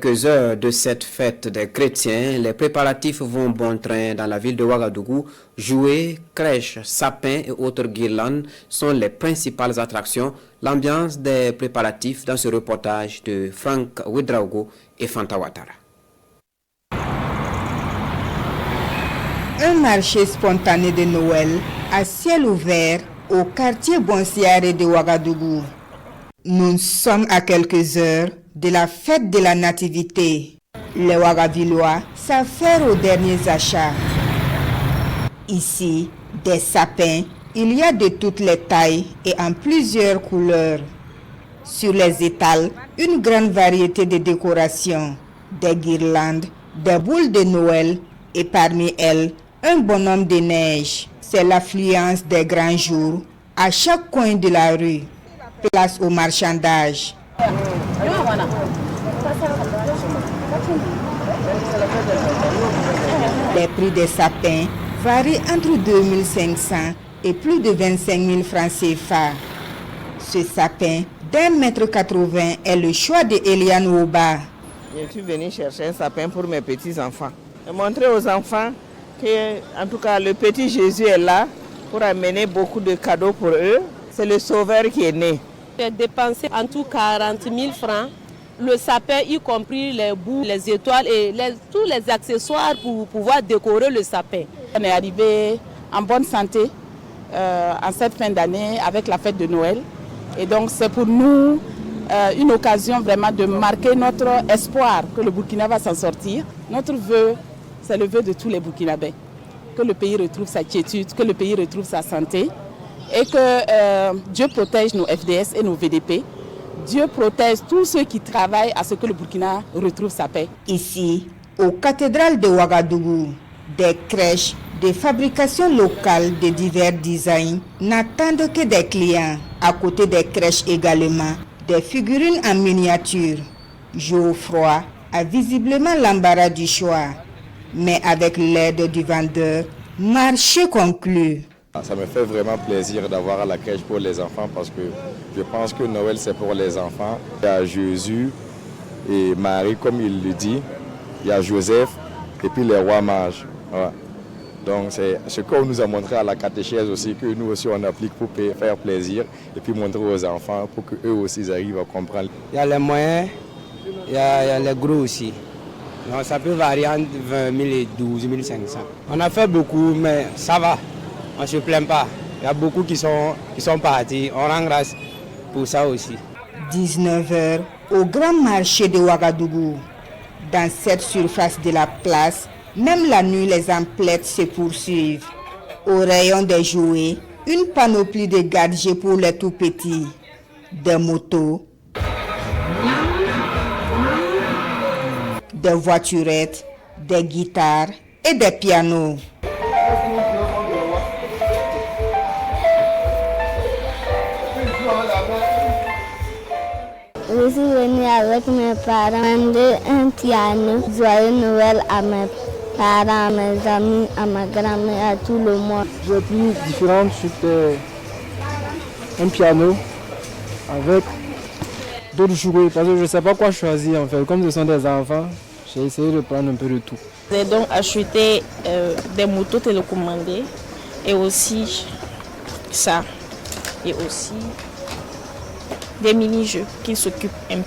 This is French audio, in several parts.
quelques heures de cette fête des chrétiens, les préparatifs vont bon train dans la ville de Ouagadougou. Jouets, crèches, sapins et autres guirlandes sont les principales attractions. L'ambiance des préparatifs dans ce reportage de Franck Ouedraogo et Fanta Ouattara. Un marché spontané de Noël à ciel ouvert au quartier Bonsiaré de Ouagadougou. Nous sommes à quelques heures de la fête de la Nativité. Les Ouagavillois s'affairent aux derniers achats. Ici, des sapins, il y a de toutes les tailles et en plusieurs couleurs. Sur les étals, une grande variété de décorations, des guirlandes, des boules de Noël et parmi elles, un bonhomme de neige. C'est l'affluence des grands jours à chaque coin de la rue. Place au marchandage. Les prix des sapins varient entre 2500 et plus de 25 000 francs CFA. Ce sapin d'1,80 m est le choix de Eliane Ouba. Je suis venu chercher un sapin pour mes petits-enfants. Et montrer aux enfants que, en tout cas, le petit Jésus est là pour amener beaucoup de cadeaux pour eux. C'est le Sauveur qui est né. J'ai dépensé en tout 40 000 francs. Le sapin, y compris les bouts, les étoiles et tous les accessoires pour pouvoir décorer le sapin. On est arrivé en bonne santé en cette fin d'année avec la fête de Noël. Et donc c'est pour nous une occasion vraiment de marquer notre espoir que le Burkina va s'en sortir. Notre vœu, c'est le vœu de tous les Burkinabés. Que le pays retrouve sa quiétude, que le pays retrouve sa santé. Et que Dieu protège nos FDS et nos VDP. Dieu protège tous ceux qui travaillent à ce que le Burkina retrouve sa paix. Ici, aux cathédrales de Ouagadougou, des crèches de fabrication locale de divers designs n'attendent que des clients. À côté des crèches également, des figurines en miniature. Geoffroy a visiblement l'embarras du choix. Mais avec l'aide du vendeur, marché conclu. Ça me fait vraiment plaisir d'avoir la crèche pour les enfants parce que je pense que Noël c'est pour les enfants. Il y a Jésus et Marie comme il le dit, il y a Joseph et puis les rois mages. Ouais. Donc c'est ce qu'on nous a montré à la catéchèse aussi, que nous aussi on applique pour faire plaisir et puis montrer aux enfants pour qu'eux aussi ils arrivent à comprendre. Il y a les moyens, il y a les gros aussi. Donc ça peut varier entre 20 000 et 12 500. On a fait beaucoup mais ça va. On ne se plaint pas. Il y a beaucoup qui sont partis. On rend grâce pour ça aussi. 19h au grand marché de Ouagadougou. Dans cette surface de la place, même la nuit, les emplettes se poursuivent. Au rayon des jouets, une panoplie de gadgets pour les tout petits. Des motos, des voiturettes, des guitares et des pianos. Je suis venue avec mes parents demander un piano. Joyeux Noël à mes parents, à mes amis, à ma grand-mère, à tout le monde. J'ai pris différentes suites, un piano avec d'autres jouets parce que je ne sais pas quoi choisir en fait. Comme ce sont des enfants, j'ai essayé de prendre un peu de tout. J'ai donc acheté des motos télécommandées et aussi ça et aussi des mini-jeux qui s'occupent un peu.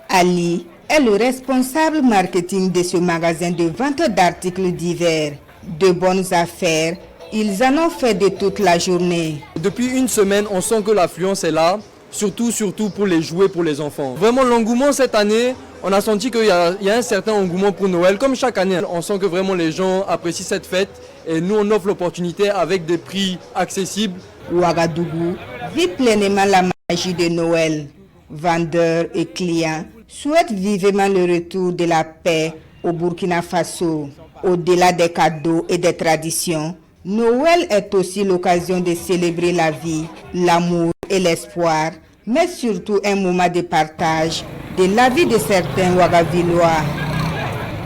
Ali est le responsable marketing de ce magasin de vente d'articles divers. De bonnes affaires, ils en ont fait de toute la journée. Depuis une semaine, on sent que l'affluence est là, surtout pour les jouets pour les enfants. Vraiment l'engouement cette année, on a senti qu'il y a un certain engouement pour Noël. Comme chaque année, on sent que vraiment les gens apprécient cette fête et nous on offre l'opportunité avec des prix accessibles. Ouagadougou vit pleinement la magie de Noël. Vendeurs et clients souhaitent vivement le retour de la paix au Burkina Faso. Au-delà des cadeaux et des traditions, Noël est aussi l'occasion de célébrer la vie, l'amour et l'espoir, mais surtout un moment de partage de la vie de certains Ouagavillois.